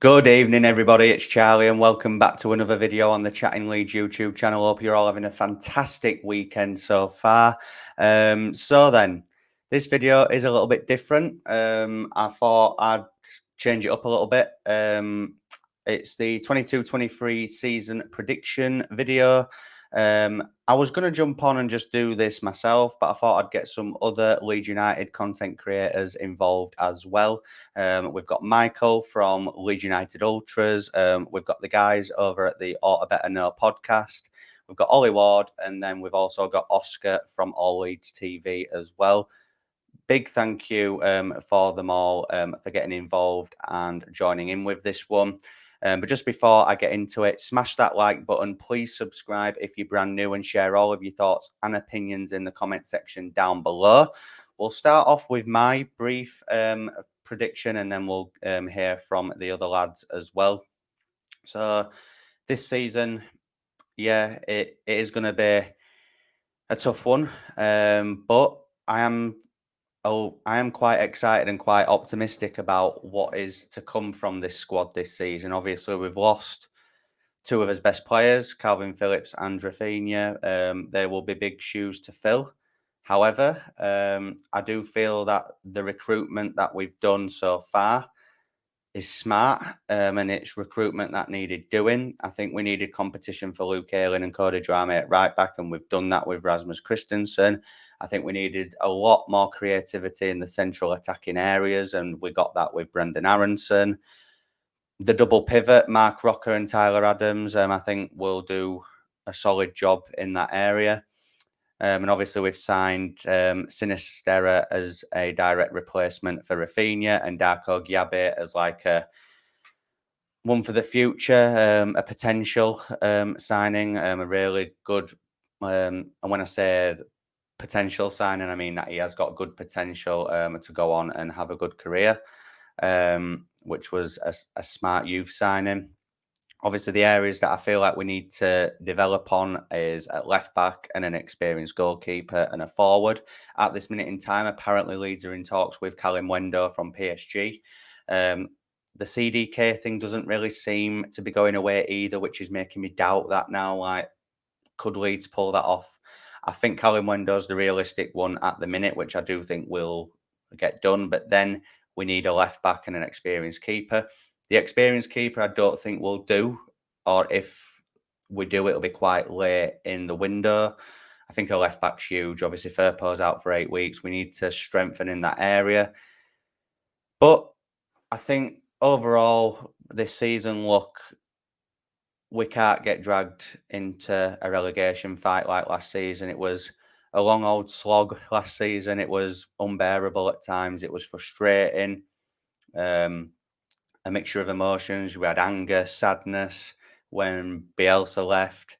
Good evening, everybody. It's Charlie, and welcome back to another video on the Chatting Leeds YouTube channel. Hope you're all having a fantastic weekend so far. This video is a little bit different. I thought I'd change it up a little bit. It's the 22-23 season prediction video. I was going to jump on and just do this myself, but I thought I'd get some other Leeds United content creators involved as well. We've got Michael from Leeds United Ultras. We've got the guys over at the Ought Better Know podcast. We've got Ollie Ward, and then we've also got Oscar from All Leeds TV as well. Big thank you for them all for getting involved and joining in with this one. But just before I get into it, smash that like button. Please subscribe if you're brand new and share all of your thoughts and opinions in the comment section down below. We'll start off with my brief prediction, and then we'll hear from the other lads as well. So this season, yeah, it is going to be a tough one, but I am quite excited and quite optimistic about what is to come from this squad this season. Obviously, we've lost two of his best players, Calvin Phillips and Rafinha. They will be big shoes to fill. However, I do feel that the recruitment that we've done so far is smart, and it's recruitment that needed doing. I think we needed competition for Luke Ayling and Cody Drameh at right back, and we've done that with Rasmus Christensen. I think we needed a lot more creativity in the central attacking areas, and we got that with Brendan Aronson. The double pivot, Mark Rocker and Tyler Adams, I think will do a solid job in that area. And obviously, we've signed Sinisterra as a direct replacement for Rafinha and Darko Gyabe as like a one for the future, a potential signing, a really good. And when I say potential signing, I mean that he has got good potential to go on and have a good career, which was a smart youth signing. Obviously, the areas that I feel like we need to develop on is at left back and an experienced goalkeeper and a forward. At this minute in time, apparently Leeds are in talks with Callum Wendo from PSG. The CDK thing doesn't really seem to be going away either, which is making me doubt that now. Like, could Leeds pull that off? I think Callum Wendo's the realistic one at the minute, which I do think will get done. But then we need a left back and an experienced keeper. The experienced keeper, I don't think will do, or if we do, it'll be quite late in the window. I think a left back's huge. Obviously, Firpo's out for 8 weeks. We need to strengthen in that area. But I think overall, this season, look, we can't get dragged into a relegation fight like last season. It was a long old slog last season. It was unbearable at times. It was frustrating. A mixture of emotions. We had anger, sadness when Bielsa left.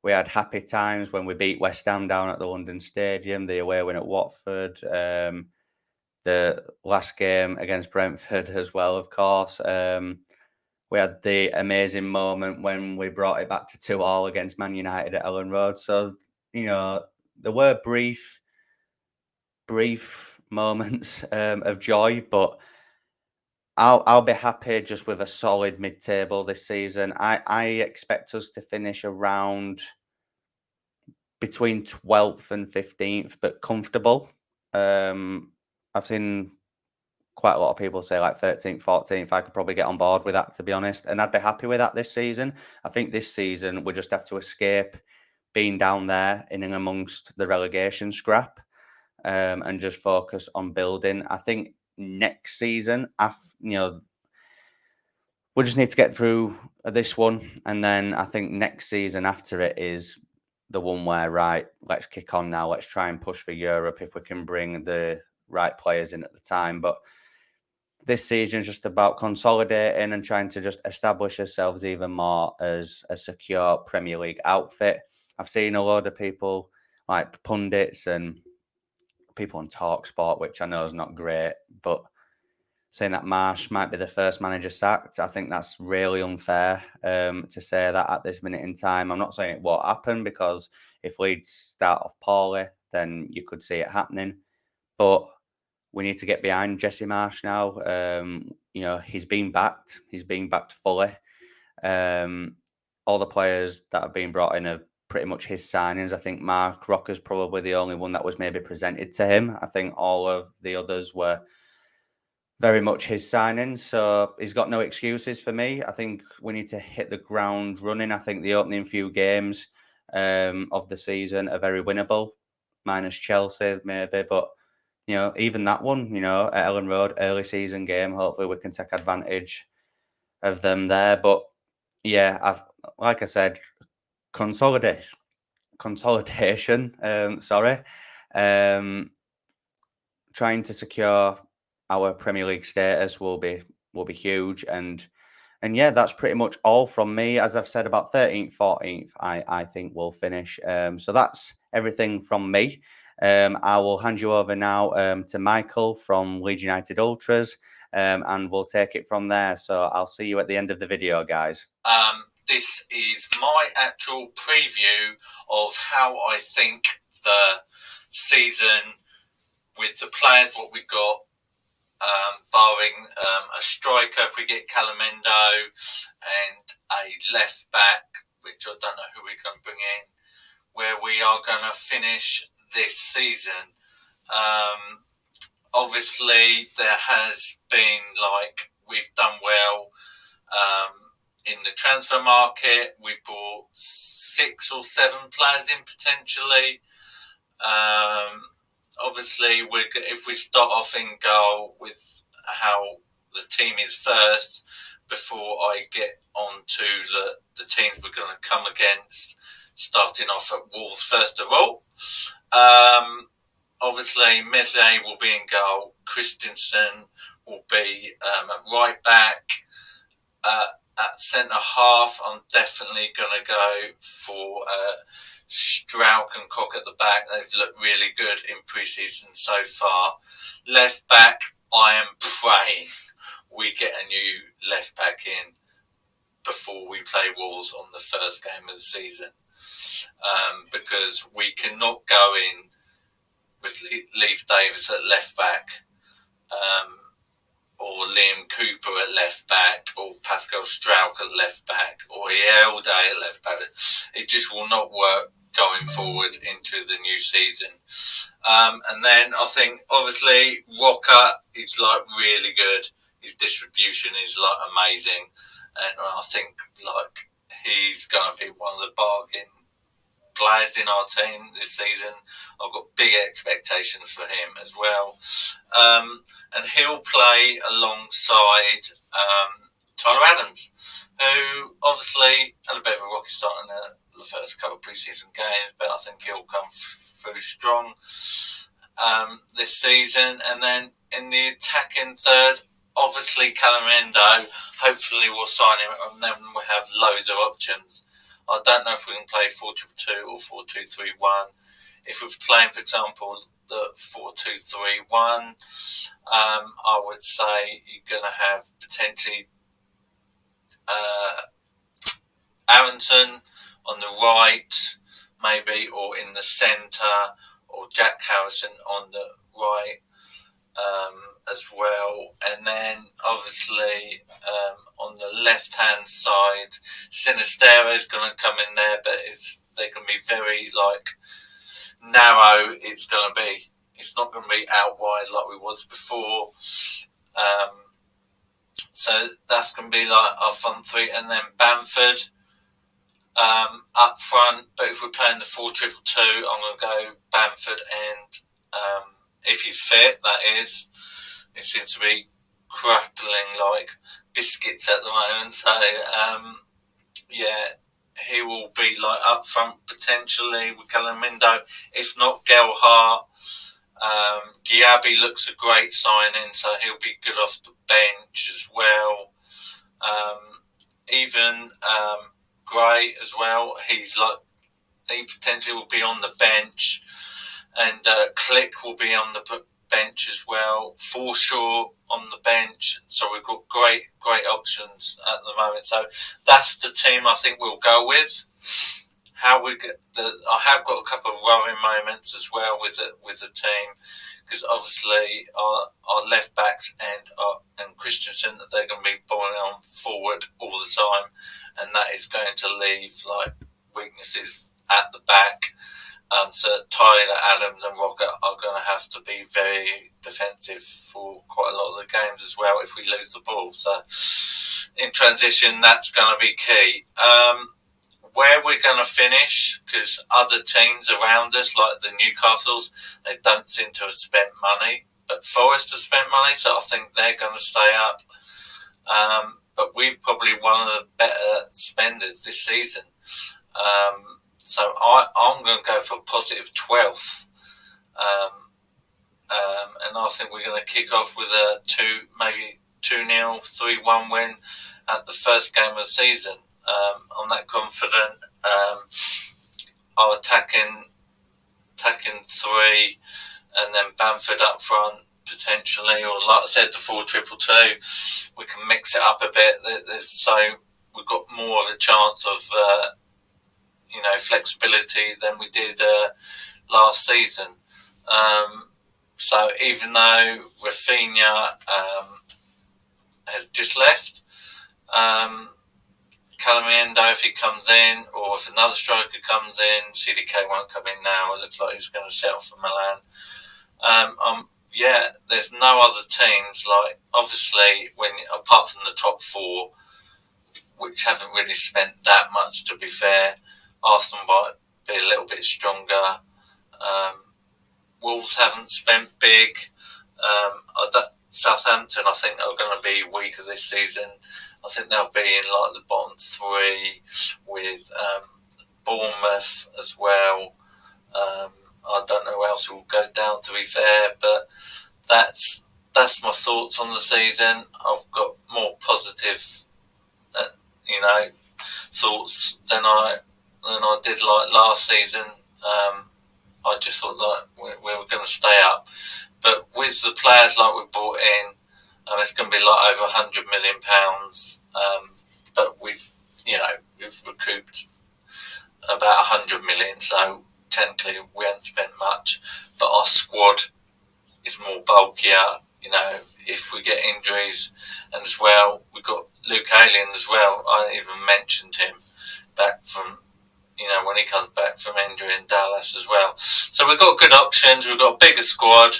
We had happy times when we beat West Ham down at the London Stadium, the away win at Watford, the last game against Brentford as well, of course. We had the amazing moment when we brought it back to 2-2 against Man United at Ellen Road. So, there were brief moments of joy, but I'll be happy just with a solid mid-table this season. I expect us to finish around between 12th and 15th, but comfortable. I've seen quite a lot of people say like 13th, 14th. I could probably get on board with that, to be honest. And I'd be happy with that this season. I think this season we just have to escape being down there in and amongst the relegation scrap, and just focus on building. I think next season, we just need to get through this one, and then I think next season after it is the one where, right, let's kick on now. Let's try and push for Europe if we can bring the right players in at the time. But this season is just about consolidating and trying to just establish ourselves even more as a secure Premier League outfit. I've seen a load of people, like pundits and people on TalkSport, which I know is not great, but saying that Marsh might be the first manager sacked. I think that's really unfair to say that at this minute in time. I'm not saying it won't happen, because if Leeds start off poorly, then you could see it happening. But we need to get behind Jesse Marsh now. You know, he's been backed. He's been backed fully. All the players that have been brought in are pretty much his signings. I think Mark Rocker's probably the only one that was maybe presented to him. I think all of the others were very much his signings. So he's got no excuses for me. I think we need to hit the ground running. I think the opening few games of the season are very winnable, minus Chelsea maybe, but you know, even that one, you know, at Ellen Road, early season game. Hopefully, we can take advantage of them there. But yeah, like I said, consolidation. Sorry, um, trying to secure our Premier League status will be huge. And yeah, that's pretty much all from me. As I've said, about 13th, 14th, I think we'll finish. So that's everything from me. I will hand you over now to Michael from Leeds United Ultras, and we'll take it from there. So I'll see you at the end of the video, guys. This is my actual preview of how I think the season, with the players, what we've got, barring a striker if we get Calamendo, and a left back, which I don't know who we're going to bring in, where we are going to finish this season. Obviously, there has been, like, we've done well in the transfer market. We bought 6 or 7 players in potentially. Obviously, if we start off in goal with how the team is first, before I get on to the teams we're going to come against, starting off at Wolves first of all. Obviously, Meslier will be in goal. Christensen will be at right back. At centre half, I'm definitely going to go for Strauch and Koch at the back. They've looked really good in pre-season so far. Left back, I am praying we get a new left back in before we play Wolves on the first game of the season. Because we cannot go in with Leif Davis at left back, or Liam Cooper at left back, or Pascal Strauch at left back, or Ielde at left back. It just will not work going forward into the new season. And then I think, obviously, Rocker is like really good. His distribution is like amazing. And I think like he's going to be one of the bargain players in our team this season. I've got big expectations for him as well. And he'll play alongside Tyler Adams, who obviously had a bit of a rocky start in the first couple of pre-season games, but I think he'll come through strong this season. And then in the attacking third, obviously Calamendo, hopefully we'll sign him, and then we'll have loads of options. I don't know if we can play 4-2-2 or 4-2-3-1. If we're playing, for example, the 4-2-3-1, I would say you're going to have potentially Aronson on the right, maybe, or in the centre, or Jack Harrison on the right as well. And then, obviously, on the left-hand side, Sinistero is going to come in there, but they can be very, like, narrow. It's not going to be out wide like we was before. So that's going to be like our front three. And then Bamford up front. But if we're playing the 4-2-2, I'm going to go Bamford and, if he's fit, that is. It seems to be crackling like biscuits at the moment. So, yeah, he will be like up front potentially with Calamindo. If not, Gelhardt. Giabi looks a great signing, so he'll be good off the bench as well. Even Gray as well. He potentially will be on the bench, and Click will be on the bench as well. Forshaw on the bench. So we've got great options at the moment. So that's the team I think we'll go with. how we get I have got a couple of worrying moments as well with the team, because obviously our left backs and Christensen, that they're going to be pulling on forward all the time, and that is going to leave like weaknesses at the back. So Tyler, Adams and Rocker are going to have to be very defensive for quite a lot of the games as well if we lose the ball. So in transition, that's going to be key. Where we're going to finish, because other teams around us, like the Newcastles, they don't seem to have spent money, but Forest have spent money, so I think they're going to stay up. But we're probably one of the better spenders this season. So I'm going to go for positive 12th. And I think we're going to kick off with a 2-0, 3-1 win at the first game of the season. I'm that confident. Our attacking 3, and then Bamford up front potentially, or like I said, the 4-2-2. We can mix it up a bit. So we've got more of a chance of flexibility than we did last season. So even though Rafinha has just left, Calamiendo, if he comes in, or if another striker comes in, CDK won't come in now. It looks like he's going to settle for Milan. There's no other teams, like obviously apart from the top 4, which haven't really spent that much, to be fair. Arsenal might be a little bit stronger. Wolves haven't spent big. Southampton, I think, are going to be weaker this season. I think they'll be in like the bottom 3 with Bournemouth as well. I don't know who else will go down, to be fair, but that's my thoughts on the season. I've got more positive, thoughts than I did like last season. I just thought like we were going to stay up, but with the players like we brought in, it's going to be like over £100 million. But we've recouped about 100 million, so technically we haven't spent much. But our squad is more bulkier. If we get injuries, and as well we've got Luke Ayling as well. I even mentioned him back from. When he comes back from injury in Dallas as well. So we've got good options. We've got a bigger squad.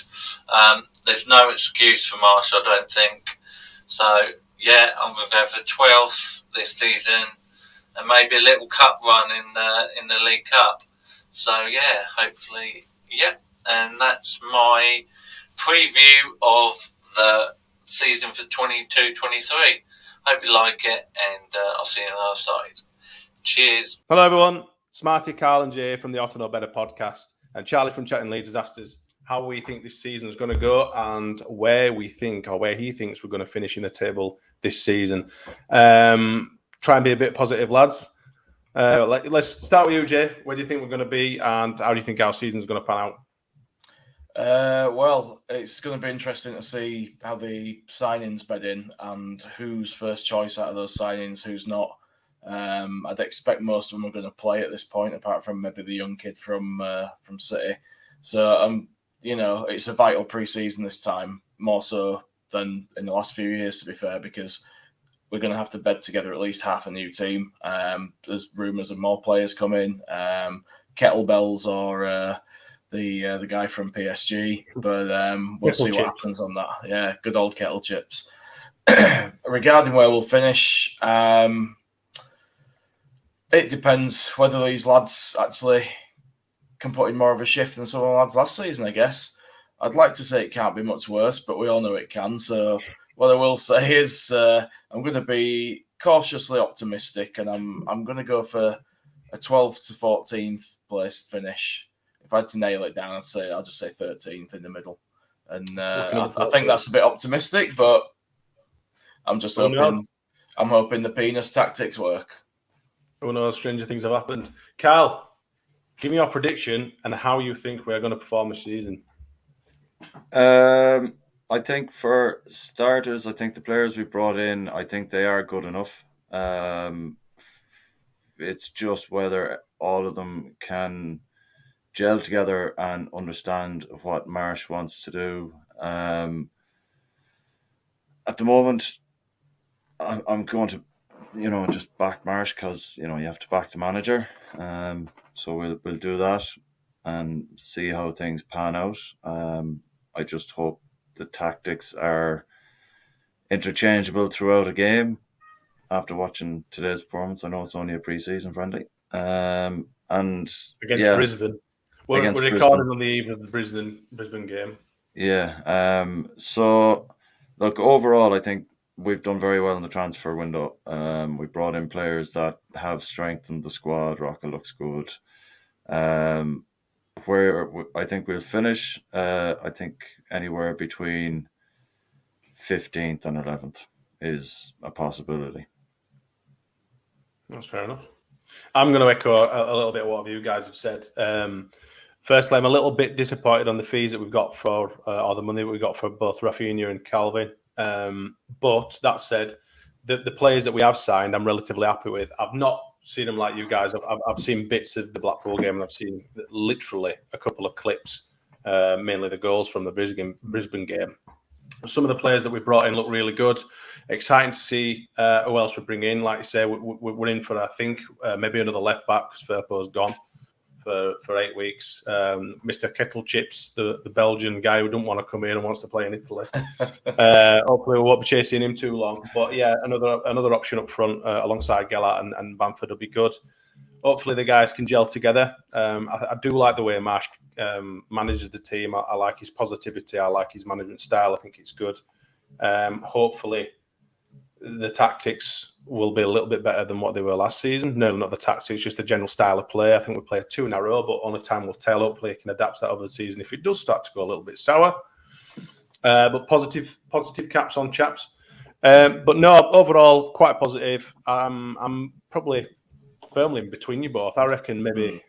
There's no excuse for Marsh, I don't think. So, I'm going to go for 12th this season, and maybe a little cup run in the League Cup. So, hopefully, And that's my preview of the season for 22-23. Hope you like it, and I'll see you on the other side. Cheers. Hello, everyone. Smarty, Carl, and Jay from the Ought to Know Better podcast. And Charlie from Chatting Leeds has asked us how we think this season is going to go and where he thinks we're going to finish in the table this season. Try and be a bit positive, lads. Let's start with you, Jay. Where do you think we're going to be, and how do you think our season is going to pan out? Well, it's going to be interesting to see how the signings bed in and who's first choice out of those signings, who's not. I'd expect most of them are going to play at this point, apart from maybe the young kid from City. So, it's a vital pre-season this time, more so than in the last few years, to be fair, because we're going to have to bed together at least half a new team. There's rumours of more players coming, kettlebells or the guy from PSG, but we'll see what happens on that. Yeah, good old kettle chips. Regarding where we'll finish, it depends whether these lads actually can put in more of a shift than some of the lads last season, I guess. I'd like to say it can't be much worse, but we all know it can. So what I will say is I'm going to be cautiously optimistic, and I'm going to go for a 12th to 14th place finish. If I had to nail it down, I'll just say 13th in the middle. And I think that's a bit optimistic, but I'm just hoping. I'm hoping the penis tactics work. Who knows? Stranger things have happened. Carl, give me your prediction and how you think we're going to perform this season. I think for starters, I think the players we brought in, I think they are good enough. it's just whether all of them can gel together and understand what Marsh wants to do. At the moment, I'm going to, just back Marsh because, you have to back the manager. So we'll do that and see how things pan out. I just hope the tactics are interchangeable throughout a game. After watching today's performance, I know it's only a pre-season friendly. And against Brisbane. We're recording on the eve of the Brisbane game. Yeah. So, look, overall, I think we've done very well in the transfer window. We brought in players that have strengthened the squad. Rocca looks good. Where I think we'll finish, I think anywhere between 15th and 11th is a possibility. That's fair enough. I'm going to echo a little bit what you guys have said. Firstly, I'm a little bit disappointed on the fees that we've got for, or the money that we got for both Rafinha and Calvin. But that said, the players that we have signed, I'm relatively happy with. I've not seen them like you guys. I've seen bits of the Blackpool game, and I've seen literally a couple of clips, mainly the goals from the Brisbane game. Some of the players that we brought in look really good. Exciting to see who else we bring in. Like you say, we're in for, I think, maybe another left back because Firpo's gone for 8 weeks. Mr. Kettle Chips, the Belgian guy who doesn't want to come in and wants to play in Italy. Hopefully we won't be chasing him too long. But yeah, another option up front alongside Gellert and Bamford will be good. Hopefully the guys can gel together. I do like the way Marsh manages the team. I like his positivity. I like his management style. I think it's good. Hopefully the tactics will be a little bit better than what they were last season. No, not the tactics, just the general style of play. I think we play 2 in a row, but only time will tell. Hopefully he can adapt that over the season if it does start to go a little bit sour. But positive caps on chaps. But no, overall, quite positive. I'm probably firmly in between you both. I reckon maybe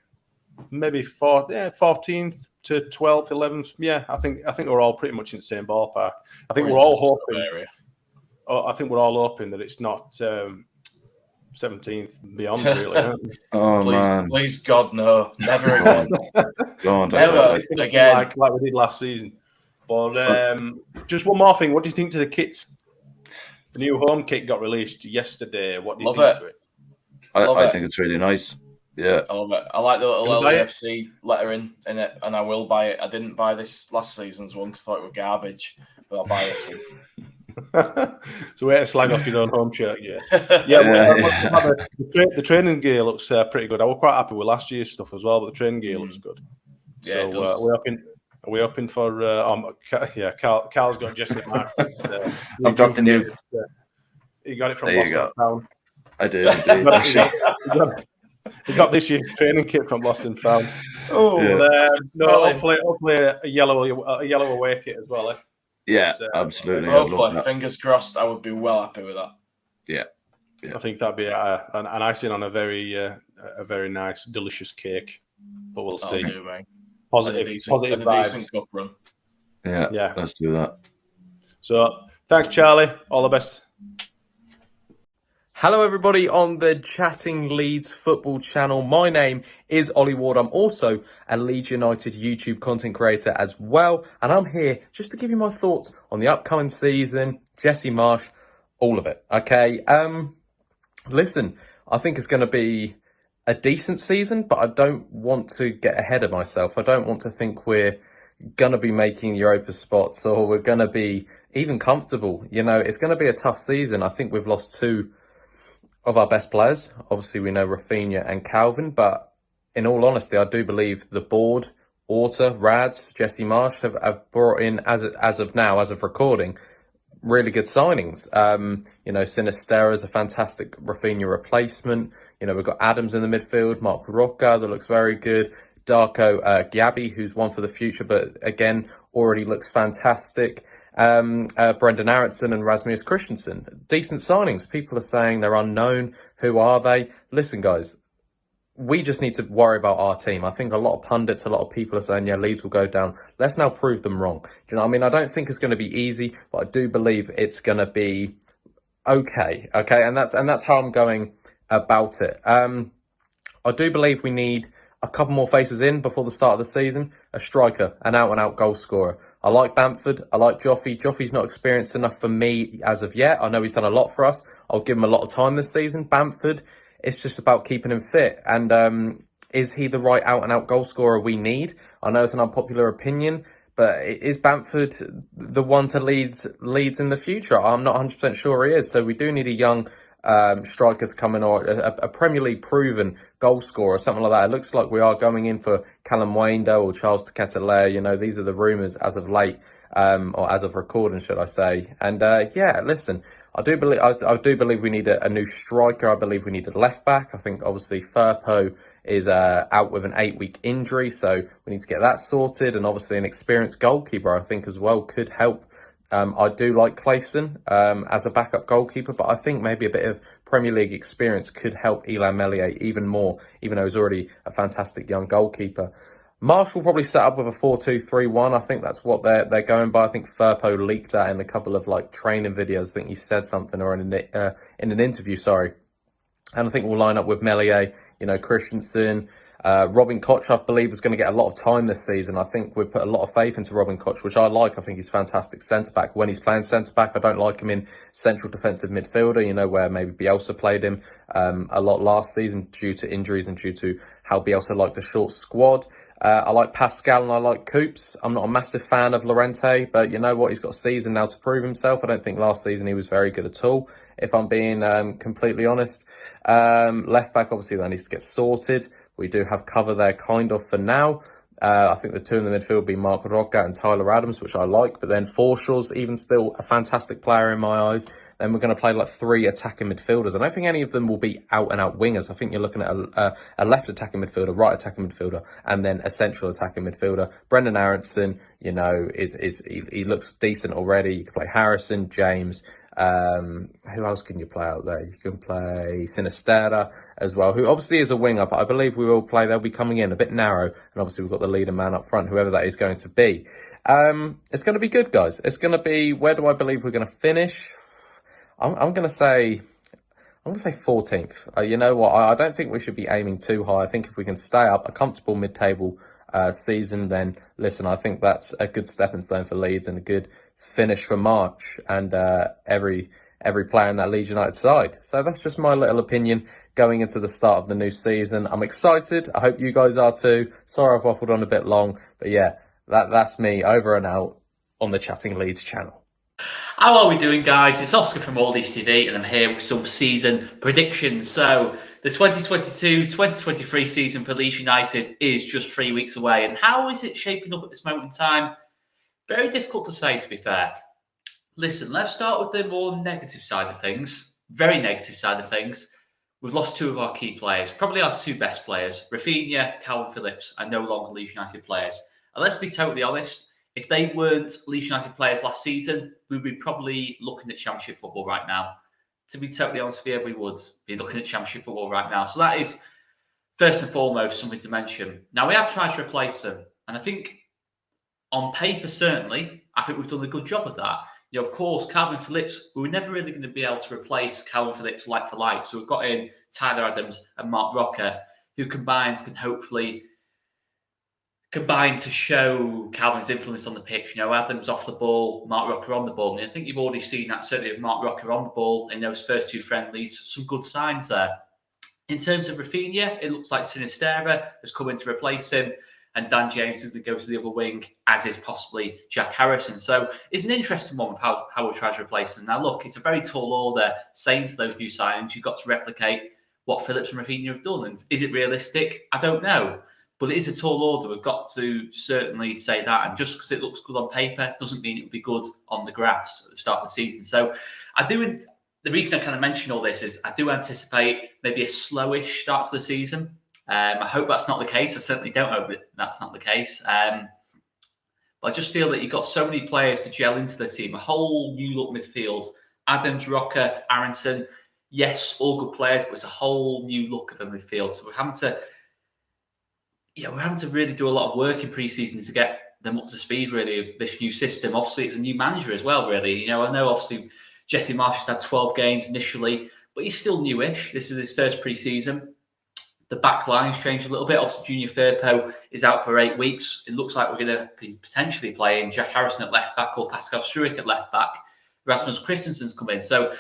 14th to 12th, 11th. Yeah, I think we're all pretty much in the same ballpark. I think we're all hoping. I think we're all hoping that it's not 17th and beyond. Really. Please, God, no, never again. Never again, like we did last season. But just one more thing. What do you think to the kits? The new home kit got released yesterday. What do you think to it? I think it's really nice. Yeah, I love it. I like the little LUFC lettering in it, and I will buy it. I didn't buy this last season's one because I thought it was garbage, but I'll buy this one. So way to slag off your own home shirt, yeah. The training gear looks pretty good. I was quite happy with last year's stuff as well, but the training gear looks good. Yeah, so it does. Are we hoping for? Carl's got Jesse Mark. I've got the new. He got it from Lost and Found. I did. Indeed. He got this year's training kit from Lost and Found. Hopefully a yellow away kit as well. Yeah, absolutely. Hopefully, fingers crossed. I would be well happy with that. Yeah. I think that'd be an icing on a very nice, delicious cake. But we'll see. Positive vibes. Decent cup run. Yeah, let's do that. So, thanks, Charlie. All the best. Hello everybody on the Chatting Leeds football channel. My name is Ollie Ward. I'm also a Leeds United YouTube content creator as well. And I'm here just to give you my thoughts on the upcoming season, Jesse Marsh, all of it. Okay, listen, I think it's going to be a decent season, but I don't want to get ahead of myself. I don't want to think we're going to be making Europa spots or we're going to be even comfortable. You know, it's going to be a tough season. I think we've lost 2 of our best players. Obviously, we know Rafinha and Calvin, but in all honesty, I do believe the board, Orta, Rads, Jesse Marsh have brought in, as of now, as of recording, really good signings. Sinisterra is a fantastic Rafinha replacement. You know, we've got Adams in the midfield, Mark Rocca, that looks very good. Darko Gabby, who's one for the future, but again, already looks fantastic. Brendan Aronson and Rasmus Christensen, decent signings. People are saying they're unknown. Who are they? Listen, guys, we just need to worry about our team. I think a lot of pundits, a lot of people are saying, yeah, Leeds will go down. Let's now prove them wrong. Do you know what I mean? I don't think it's going to be easy, but I do believe it's going to be okay. And that's how I'm going about it. I do believe we need a couple more faces in before the start of the season. A striker, an out-and-out goal scorer. I like Bamford. I like Joffy. Joffy's not experienced enough for me as of yet. I know he's done a lot for us. I'll give him a lot of time this season. Bamford, it's just about keeping him fit. And is he the right out-and-out goal scorer we need? I know it's an unpopular opinion, but is Bamford the one to lead in the future? I'm not 100% sure he is. So we do need a young striker to come in, or a Premier League proven goal scorer or something like that. It looks like we are going in for Callum Wando or Charles Teketelaere. You know, these are the rumours as of late, or as of recording, should I say. And yeah, listen, I do believe we need a new striker. I believe we need a left back. I think obviously Firpo is out with an 8-week injury, so we need to get that sorted. And obviously an experienced goalkeeper, I think, as well could help. I do like Clayson as a backup goalkeeper, but I think maybe a bit of Premier League experience could help Illan Meslier even more, even though he's already a fantastic young goalkeeper. Marsh will probably set up with a 4-2-3-1. I think that's what they're going by. I think Firpo leaked that in a couple of training videos. I think he said something, or in an interview, sorry. And I think we'll line up with Meslier, Christensen. Robin Koch, I believe, is going to get a lot of time this season. I think we've put a lot of faith into Robin Koch, which I like. I think he's fantastic centre-back. When he's playing centre-back, I don't like him in central defensive midfielder, where maybe Bielsa played him a lot last season due to injuries and due to how Bielsa liked a short squad. I like Pascal and I like Coops. I'm not a massive fan of Llorente, but you know what? He's got a season now to prove himself. I don't think last season he was very good at all, if I'm being completely honest. Left back, obviously, that needs to get sorted. We do have cover there kind of for now. I think the two in the midfield will be Mark Roca and Tyler Adams, which I like. But then Forshaw's even still a fantastic player in my eyes. Then we're going to play 3 attacking midfielders. I don't think any of them will be out-and-out wingers. I think you're looking at a left attacking midfielder, right attacking midfielder, and then a central attacking midfielder. Brendan Aronson, he looks decent already. You can play Harrison, James. Who else can you play out there? You can play Sinisterra as well, who obviously is a winger, but I believe we will play. They'll be coming in a bit narrow, and obviously we've got the leader man up front, whoever that is going to be. It's going to be good, guys. It's going to be, where do I believe we're going to finish? I'm going to say 14th. You know what? I don't think we should be aiming too high. I think if we can stay up a comfortable mid-table season, then listen, I think that's a good stepping stone for Leeds and a good finish for March and every player in that Leeds United side. So that's just my little opinion going into the start of the new season. I'm excited. I hope you guys are too. Sorry I've waffled on a bit long, but yeah, that's me over and out on the Chatting Leeds channel. How are we doing, guys? It's Oscar from All Leeds TV, and I'm here with some season predictions. So the 2022-2023 season for Leeds United is just 3 weeks away, and how is it shaping up at this moment in time? Very difficult to say, to be fair. Listen, let's start with the more negative side of things. Very negative side of things. We've lost 2 of our key players, probably our 2 best players. Rafinha, Calvin Phillips are no longer Leeds United players. And let's be totally honest, if they weren't Leeds United players last season, we'd be probably looking at Championship football right now. To be totally honest with you, we would be looking at Championship football right now. So that is, first and foremost, something to mention. Now, we have tried to replace them. And I think, on paper, certainly, I think we've done a good job of that. Of course, Calvin Phillips, we were never really going to be able to replace Calvin Phillips like for like. So we've got in Tyler Adams and Mark Roca, who combined can hopefully combine to show Calvin's influence on the pitch. Adams off the ball, Mark Roca on the ball. And I think you've already seen that, certainly with Mark Roca on the ball in those first 2 friendlies. Some good signs there. In terms of Rafinha, it looks like Sinisterra has come in to replace him. And Dan James is going to go to the other wing, as is possibly Jack Harrison. So it's an interesting one with how we'll try to replace them. Now, look, it's a very tall order saying to those new signings, you've got to replicate what Phillips and Rafinha have done. And is it realistic? I don't know. But it is a tall order. We've got to certainly say that. And just because it looks good on paper doesn't mean it will be good on the grass at the start of the season. So the reason I kind of mention all this is I do anticipate maybe a slowish start to the season. I hope that's not the case. I certainly don't hope that's not the case. But I just feel that you've got so many players to gel into the team. A whole new look midfield. Adams, Roca, Aronson. Yes, all good players, but it's a whole new look of a midfield. So we're having to really do a lot of work in pre-season to get them up to speed, really, of this new system. Obviously, it's a new manager as well, really. I know, obviously, Jesse Marsh has had 12 games initially, but he's still newish. This is his first pre-season. The back line's changed a little bit. Obviously, Junior Firpo is out for 8 weeks. It looks like we're going to be potentially playing Jack Harrison at left back or Pascal Struijk at left back. Rasmus Christensen's come in. So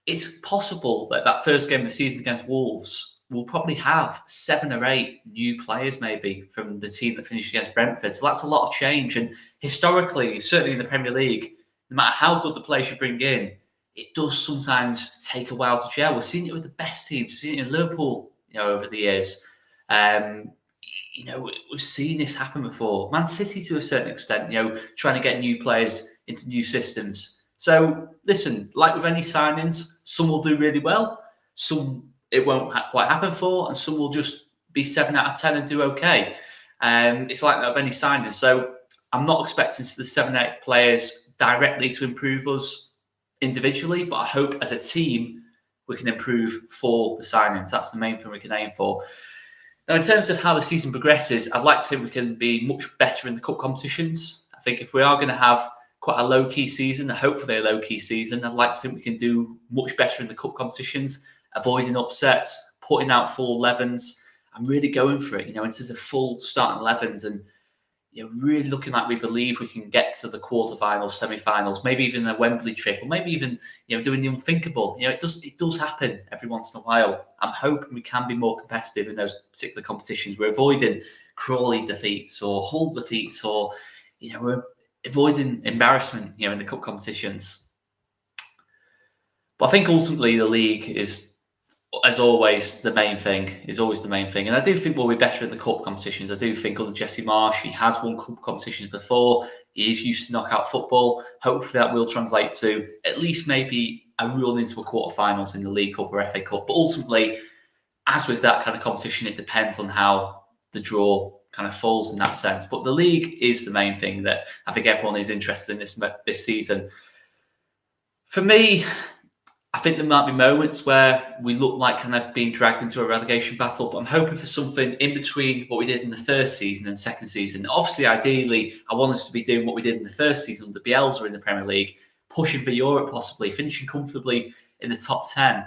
it's possible that that first game of the season against Wolves will probably have 7 or 8 new players maybe from the team that finished against Brentford. So that's a lot of change. And historically, certainly in the Premier League, no matter how good the players you bring in, it does sometimes take a while to gel. We've seen it with the best teams. We've seen it in Liverpool, over the years. We've seen this happen before. Man City to a certain extent, trying to get new players into new systems. So listen, like with any signings, some will do really well, some it won't quite happen for, and some will just be 7 out of 10 and do okay. It's like that with any signing. So I'm not expecting the 7 or 8 players directly to improve us individually, but I hope as a team we can improve for the signings. That's the main thing we can aim for. Now, in terms of how the season progresses, I'd like to think we can be much better in the cup competitions. I think if we are going to have quite a low-key season, hopefully a low-key season, I'd like to think we can do much better in the cup competitions, avoiding upsets, putting out full 11s, and really going for it, in terms of full starting 11s, and really looking like we believe we can get to the quarterfinals, semi-finals, maybe even a Wembley trip, or maybe even doing the unthinkable. It does happen every once in a while. I'm hoping we can be more competitive in those particular competitions. We're avoiding Crawley defeats or Hull defeats, or we're avoiding embarrassment in the cup competitions. But I think ultimately the league is, as always, the main thing. And I do think we'll be better in the cup competitions. I do think under Jesse Marsh, he has won cup competitions before. He is used to knockout football. Hopefully that will translate to at least maybe a run into a quarterfinals in the League Cup or FA Cup. But ultimately, as with that kind of competition, it depends on how the draw kind of falls in that sense. But the league is the main thing that I think everyone is interested in this season. For me, I think there might be moments where we look like kind of being dragged into a relegation battle, but I'm hoping for something in between what we did in the first season and second season. Obviously, ideally, I want us to be doing what we did in the first season under Bielsa in the Premier League, pushing for Europe possibly, finishing comfortably in the top 10.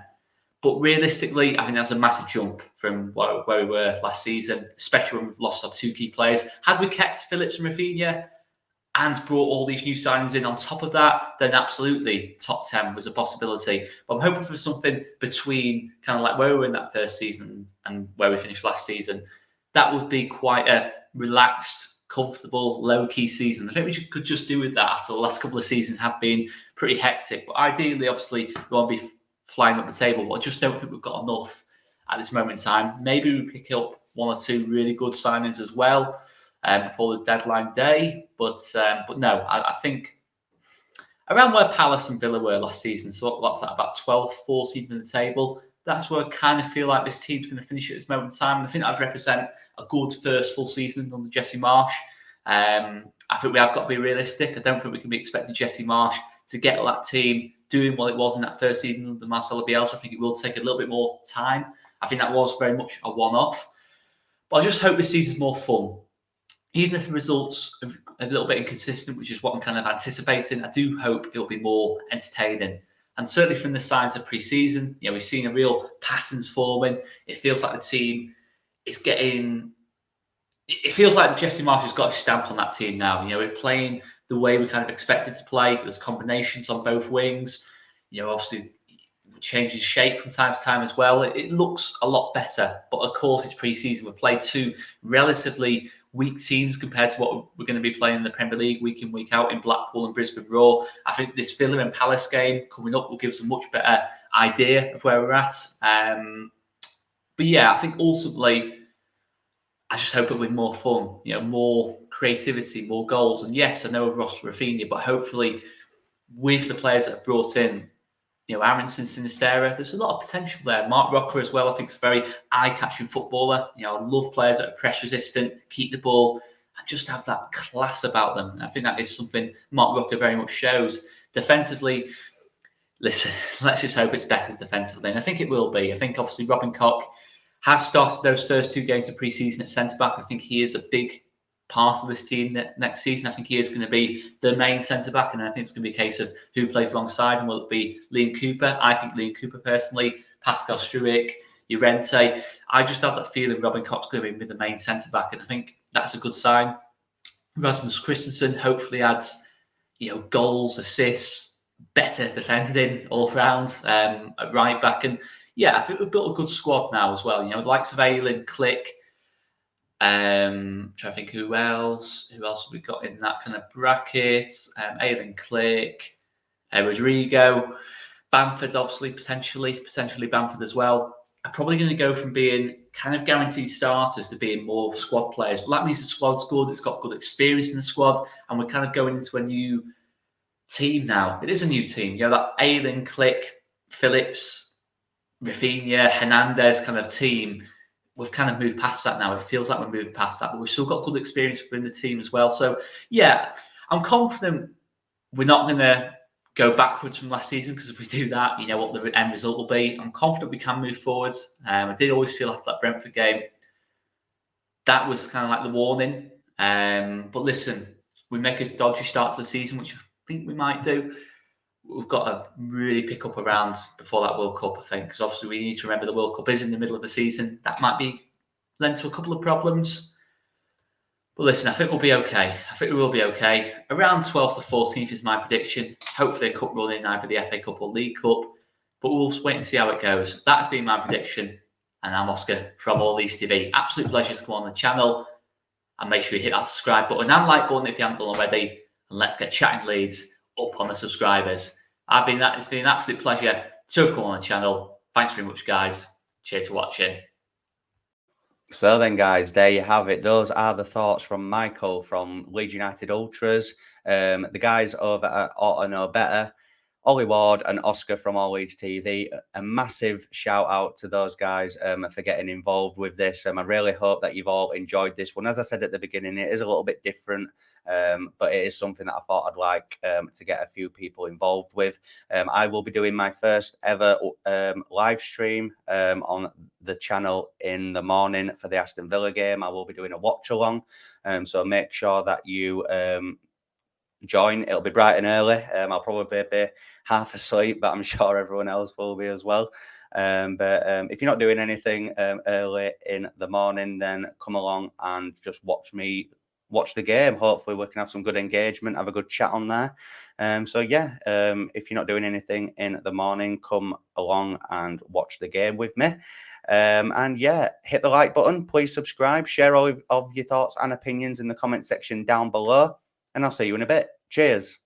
But realistically, I think that's a massive jump from where we were last season, especially when we've lost our 2 key players. Had we kept Phillips and Rafinha and brought all these new signings in on top of that, then absolutely top 10 was a possibility. But I'm hoping for something between kind of like where we were in that first season and where we finished last season. That would be quite a relaxed, comfortable, low-key season. I think we could just do with that after the last couple of seasons have been pretty hectic. But ideally, obviously, we want to be flying up the table. But I just don't think we've got enough at this moment in time. Maybe we pick up 1 or 2 really good signings as well before the deadline day. But no, I think around where Palace and Villa were last season, so what's that, about 12th, 14th in the table, that's where I kind of feel like this team's going to finish at this moment in time. And I think that would represent a good first full season under Jesse Marsh. I think we have got to be realistic. I don't think we can be expecting Jesse Marsh to get that team doing what it was in that first season under Marcelo Bielsa. I think it will take a little bit more time. I think that was very much a one-off. But I just hope this season's more fun. Even if the results are a little bit inconsistent, which is what I'm kind of anticipating, I do hope it'll be more entertaining. And certainly from the signs of pre-season, we've seen a real patterns forming. It feels like the team is getting... It feels like Jesse Marsh has got a stamp on that team now. We're playing the way we kind of expected to play. There's combinations on both wings. Obviously changing shape from time to time as well. It looks a lot better. But of course, it's pre-season. We've played 2 relatively weak teams compared to what we're going to be playing in the Premier League week in, week out in Blackpool and Brisbane Roar. I think this Villa and Palace game coming up will give us a much better idea of where we're at. But yeah, I think ultimately, I just hope it'll be more fun, more creativity, more goals. And yes, I know of Ross Rafinha, but hopefully with the players that are brought in, Aronson, Sinistera, there's a lot of potential there. Mark Rocker as well, I think is a very eye-catching footballer. I love players that are press-resistant, keep the ball, and just have that class about them. I think that is something Mark Rocker very much shows. Defensively, listen, let's just hope it's better defensively. And I think it will be. I think obviously Robin Koch has started those first 2 games of pre-season at centre-back. I think he is a big part of this team next season. I think he is going to be the main centre-back, and I think it's going to be a case of who plays alongside him. Will it be Liam Cooper? I think Liam Cooper personally, Pascal Struijk, Llorente. I just have that feeling Robin Koch's going to be the main centre-back, and I think that's a good sign. Rasmus Christensen hopefully adds, goals, assists, better defending all round at right back. And yeah, I think we've built a good squad now as well. The likes of Aylin, Click, trying to think who else have we got in that kind of bracket. Aylin, Click, Rodrigo, Bamford, obviously, potentially Bamford as well. Are probably going to go from being kind of guaranteed starters to being more squad players. But that means the squad's good. It's got good experience in the squad, and we're kind of going into a new team now. It is a new team. That Aylin, Click, Phillips, Rafinha, Hernandez kind of team. We've kind of moved past that now. It feels like we're moving past that, but we've still got good experience within the team as well. So yeah, I'm confident we're not going to go backwards from last season, because if we do that, you know what the end result will be. I'm confident we can move forwards. I did always feel after that Brentford game, that was kind of like the warning. But listen, we make a dodgy start to the season, which I think we might do. We've got to really pick up around before that World Cup, I think, because obviously we need to remember the World Cup is in the middle of the season. That might be led to a couple of problems. But listen, I think we'll be okay. I think we will be okay. Around 12th to 14th is my prediction. Hopefully a cup run in either the FA Cup or League Cup. But we'll wait and see how it goes. That's been my prediction. And I'm Oscar from All Leeds TV. Absolute pleasure to come on the channel. And make sure you hit that subscribe button and like button if you haven't done already. And let's get chatting Leeds up on the subscribers. It's been an absolute pleasure to have come on the channel. Thanks very much, guys. Cheers for watching. So then, guys, there you have it. Those are the thoughts from Michael from Leeds United Ultras, the guys over at Ought to Know Better, Ollie Ward and Oscar from All Leeds TV. A massive shout out to those guys for getting involved with this. I really hope that you've all enjoyed this one. As I said at the beginning, it is a little bit different, but it is something that I thought I'd like to get a few people involved with. I will be doing my first ever live stream on the channel in the morning for the Aston Villa game. I will be doing a watch along, so make sure that you join. It'll be bright and early. I'll probably be half asleep, but I'm sure everyone else will be as well. But if you're not doing anything early in the morning, then come along and just watch the game. Hopefully we can have some good engagement, have a good chat on there. So yeah, if you're not doing anything in the morning, come along and watch the game with me. And yeah, hit the like button, please subscribe, share all of your thoughts and opinions in the comment section down below, and I'll see you in a bit. Cheers.